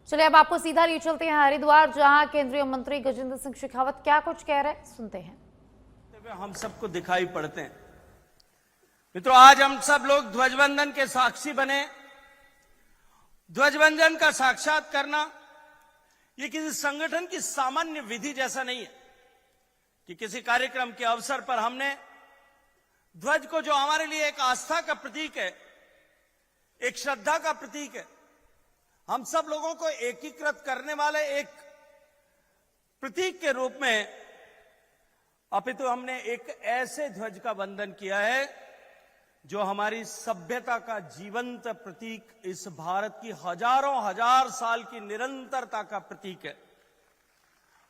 चलिए अब आपको सीधा लिए चलते हैं हरिद्वार, जहां केंद्रीय मंत्री गजेंद्र सिंह शेखावत क्या कुछ कह रहे हैं, सुनते हैं। हम सबको दिखाई पड़ते हैं। मित्रों, आज हम सब लोग ध्वजवंदन के साक्षी बने। ध्वजवंदन का साक्षात करना ये किसी संगठन की सामान्य विधि जैसा नहीं है कि किसी कार्यक्रम के अवसर पर हमने ध्वज को, जो हमारे लिए एक आस्था का प्रतीक है, एक श्रद्धा का प्रतीक है, हम सब लोगों को एकीकृत करने वाले एक प्रतीक के रूप में, अपितु हमने एक ऐसे ध्वज का वंदन किया है जो हमारी सभ्यता का जीवंत प्रतीक, इस भारत की हजारों हजार साल की निरंतरता का प्रतीक है।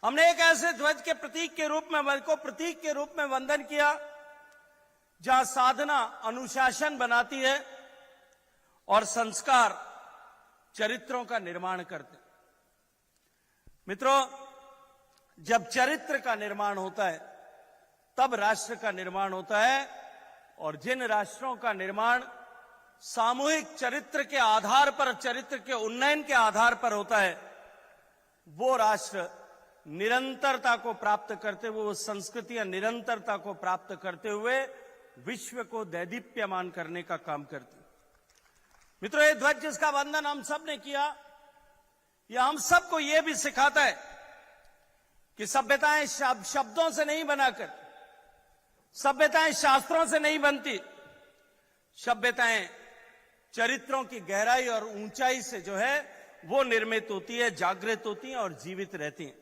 हमने एक ऐसे ध्वज के प्रतीक के रूप में वंदन किया जहां साधना अनुशासन बनाती है और संस्कार चरित्रों का निर्माण करते हैं। मित्रों, जब चरित्र का निर्माण होता है तब राष्ट्र का निर्माण होता है, और जिन राष्ट्रों का निर्माण सामूहिक चरित्र के आधार पर, चरित्र के उन्नयन के आधार पर होता है, वो राष्ट्र निरंतरता को प्राप्त करते हुए, वो संस्कृतियां निरंतरता को प्राप्त करते हुए विश्व को दैदीप्यमान करने का काम करती। मित्रों, ये ध्वज जिसका वंदन हम सब ने किया, यह हम सबको यह भी सिखाता है कि सभ्यताएं शब्दों से नहीं बनाकर, सभ्यताएं शास्त्रों से नहीं बनती, सभ्यताएं चरित्रों की गहराई और ऊंचाई से जो है वो निर्मित होती है, जागृत होती हैं और जीवित रहती हैं।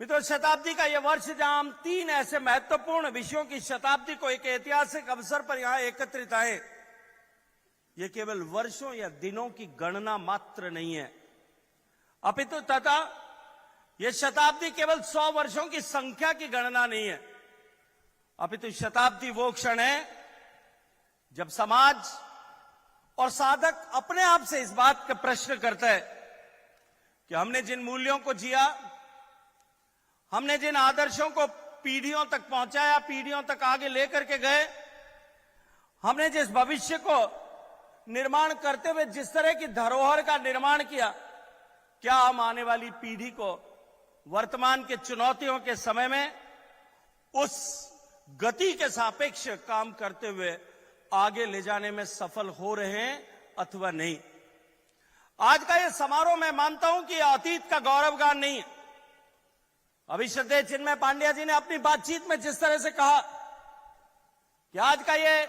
मित्रों, शताब्दी का यह वर्ष जहां हम 3 ऐसे महत्वपूर्ण विषयों की शताब्दी को एक ऐतिहासिक अवसर पर यहां एकत्रित आए, यह केवल वर्षों या दिनों की गणना मात्र नहीं है, अपितु तथा यह शताब्दी केवल 100 वर्षों की संख्या की गणना नहीं है, अपितु शताब्दी वो क्षण है जब समाज और साधक अपने आप से इस बात का प्रश्न करता है कि हमने जिन मूल्यों को जिया, हमने जिन आदर्शों को पीढ़ियों तक पहुंचाया, पीढ़ियों तक आगे लेकर के गए, हमने जिस भविष्य को निर्माण करते हुए जिस तरह की धरोहर का निर्माण किया, क्या हम आने वाली पीढ़ी को वर्तमान के चुनौतियों के समय में उस गति के सापेक्ष काम करते हुए आगे ले जाने में सफल हो रहे हैं अथवा नहीं। आज का यह समारोह, मैं मानता हूं कि अतीत का गौरवगान नहीं है। अभी श्रद्धेय चिन्मय पांड्या जी ने अपनी बातचीत में जिस तरह से कहा कि आज का यह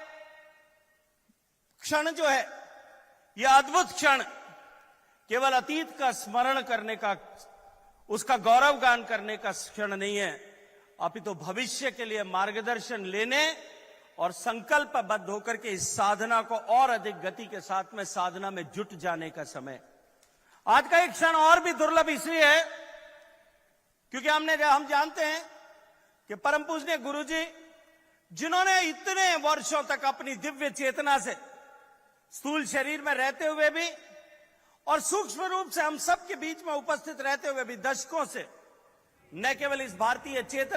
क्षण जो है, यह अद्भुत क्षण केवल अतीत का स्मरण करने का, उसका गौरवगान करने का क्षण नहीं है, अपितु भविष्य के लिए मार्गदर्शन लेने और संकल्पबद्ध होकर के इस साधना को और अधिक गति के साथ में साधना में जुट जाने का समय। आज का एक क्षण और भी दुर्लभ इसलिए है क्योंकि हम जानते हैं कि परम पूजनीय गुरुजी, जिन्होंने इतने वर्षों तक अपनी दिव्य चेतना से, स्थूल शरीर में रहते हुए भी और सूक्ष्म रूप से हम सबके बीच में उपस्थित रहते हुए भी, दशकों से न केवल इस भारतीय चेतना